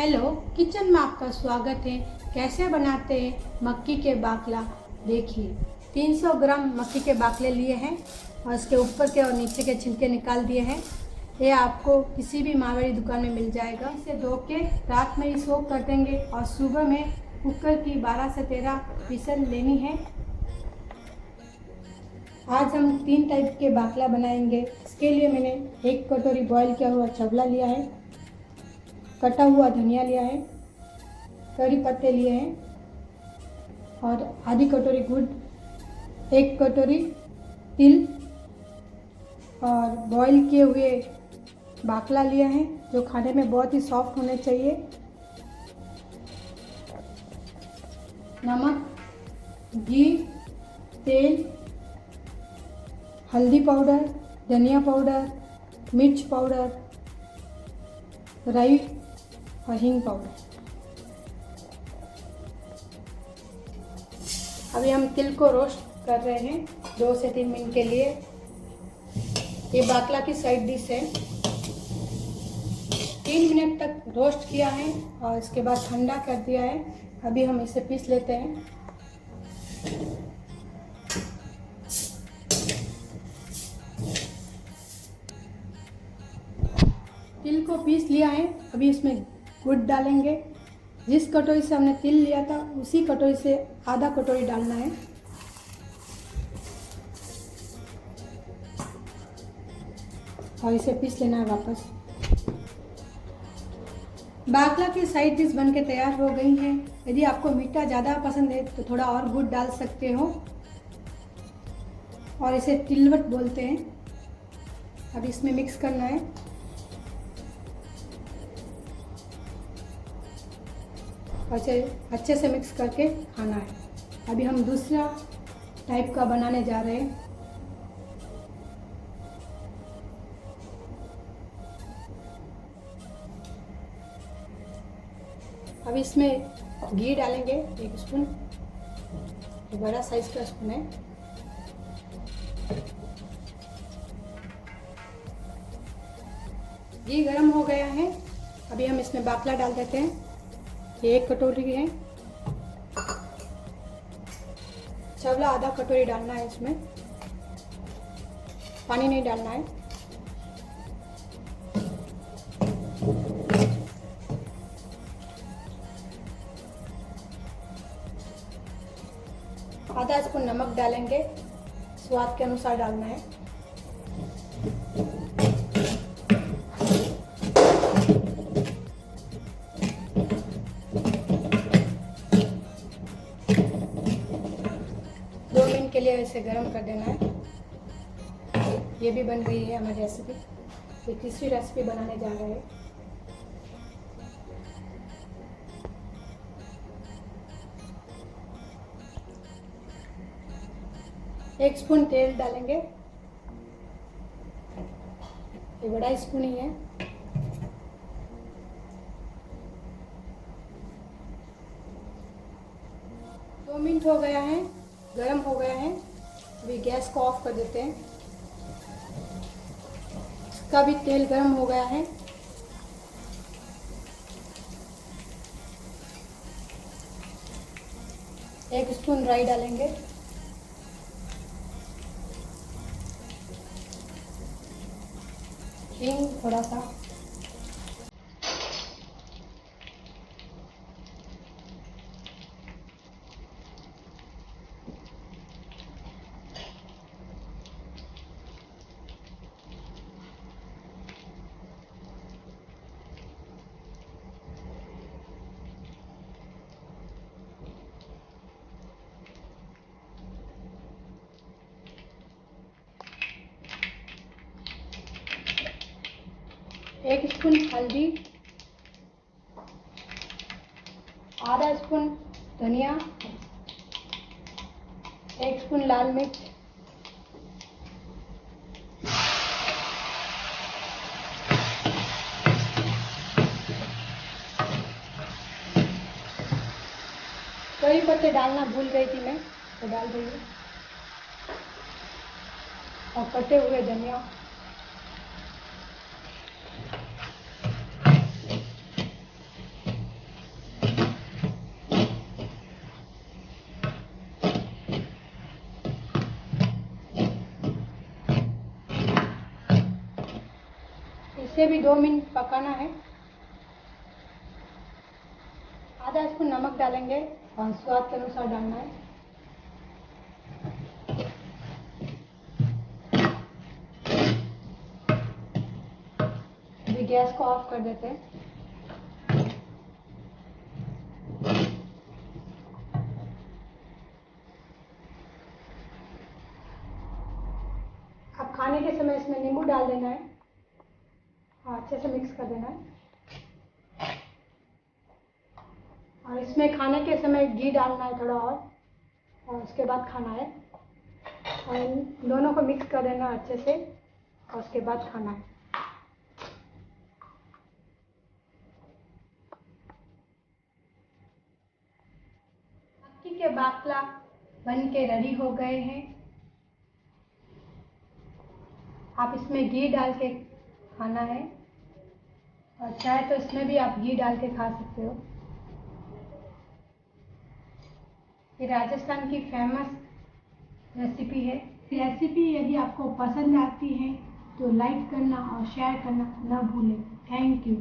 Hello, kitchen में आपका स्वागत है। कैसे बनाते हैं मक्की के बाकला? देखिए, 300 ग्राम मक्की के बाकले लिए हैं और इसके ऊपर के और नीचे के छिलके निकाल दिए हैं। ये आपको किसी भी मारवाड़ी दुकान में मिल जाएगा। इसे धो के रात में ही सोक कर देंगे और सुबह में कुकर की 12 से 13 विसल लेनी है। आज हम 3 टाइप के बाकला बनाएंगे। इसके लिए मैंने 1 कटोरी बॉईल किया हुआ चवला लिया है, कटा हुआ धनिया लिया है, करी पत्ते लिए हैं और आधी कटोरी गुड़, 1 कटोरी तिल और बॉईल किए हुए बाकला लिया है जो खाने में बहुत ही सॉफ्ट होने चाहिए। नमक, घी, तेल, हल्दी पाउडर, धनिया पाउडर, मिर्च पाउडर, राई और हींग पाउडर। अभी हम तिल को रोस्ट कर रहे हैं 2 से 3 मिनट के लिए। ये बाकला की साइड डिश है। 3 मिनट तक रोस्ट किया है और इसके बाद ठंडा कर दिया है। अभी हम इसे पीस लेते हैं। तिल को पीस लिया है। अभी इसमें गुड़ डालेंगे। जिस कटोरी से हमने तिल लिया था उसी कटोरी से आधा कटोरी डालना है और इसे पीस लेना है वापस। बाकला की साइड डिश बनके तैयार हो गई है। यदि आपको मीठा ज़्यादा पसंद है तो थोड़ा और गुड़ डाल सकते हो और इसे तिलवट बोलते हैं। अब इसमें मिक्स करना है। अच्छे से मिक्स करके खाना है। अभी हम दूसरा टाइप का बनाने जा रहे हैं। अब इसमें घी डालेंगे 1 स्पून, ये बड़ा साइज का स्पून है। घी गर्म हो गया है। अभी हम इसमें बाकला डाल देते हैं। ये 1 कटोरी है। चवला आधा कटोरी डालना है। इसमें पानी नहीं डालना है। आधा स्पून नमक डालेंगे, स्वाद के अनुसार डालना है। के लिए इसे गर्म कर देना है। ये भी बन गई है हमारी रेसिपी। ये तीसरी रेसिपी बनाने जा रहे हैं। एक स्पून तेल डालेंगे, ये बड़ा स्पून ही है। दो मिनट हो गया है, गरम हो गया है। अभी गैस को ऑफ कर देते हैं। इसका भी तेल गरम हो गया है। एक स्पून राई डालेंगे, हींग थोड़ा सा, एक स्पून हल्दी, आधा स्पून धनिया, 1 स्पून लाल मिर्च, करी पत्ते डालना भूल गई थी मैं, तो डाल देंगे, और कटे हुए धनिया। इसे भी 2 मिनट पकाना है। आधा स्पून नमक डालेंगे और स्वाद के अनुसार डालना है। अभी गैस को ऑफ कर देते हैं। अब खाने के समय इसमें नींबू डाल देना है और अच्छे से मिक्स कर देना है। और इसमें खाने के समय घी डालना है थोड़ा और उसके बाद खाना है। और इन दोनों को मिक्स कर देना अच्छे से और उसके बाद खाना है। मक्की के बाफला बन के रेडी हो गए हैं। आप इसमें घी डाल के खाना है और चाहे तो इसमें भी आप घी डाल के खा सकते हो। ये राजस्थान की फेमस रेसिपी है। रेसिपी यदि आपको पसंद आती है तो लाइक करना और शेयर करना न भूलें। Thank you.